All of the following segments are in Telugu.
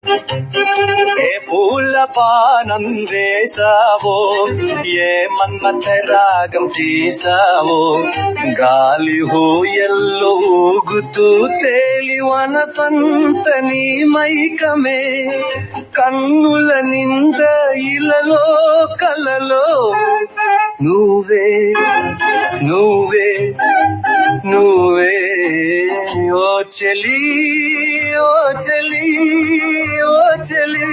ఏ పూల పానం వేసావో, ఏ మన్మథ రాగం తీసావో, గాలి హూయల్లో ఊగుతూ తేలి వనసంత నీ మైకమే, కన్నుల నింద ఇలలో కలలో నువ్వే నువ్వే నువ్వే. ఓ చెలి ఓ చెలి ఓ చెలి.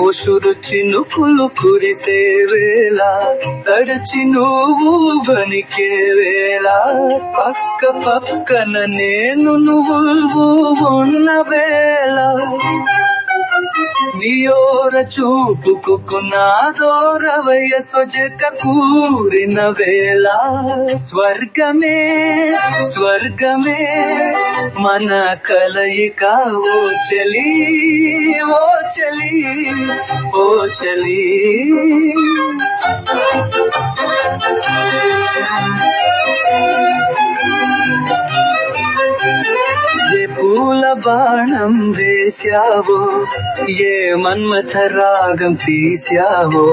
ఉసురు చినుకులు కురిసే వేళ, తడిచి నువ్వు వణికే వేళ, పక్క పక్కన నేను నువ్వు ఉన్న వేళ, నియోర చూపుకు నాదోర వయసు జత కూరిన వేళ, స్వర్గమే స్వర్గమే మన కలయిక. ఓ చలి ఓ చలి ఓ చలి. ఏ పూల బాణం వేశావో, ఏ మన్మథ రాగం తీశావో,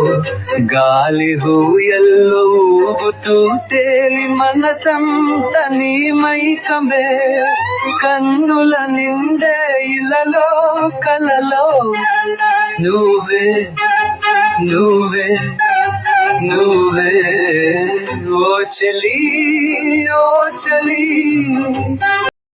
గాలి హూయల్లో ఊగుతూ తేలి మనసంత నీ మైకమే, కన్నుల నిండే ఇలలో కలలో నువ్వే నువ్వే నువ్వే. ఓ చలి ఓ చలి.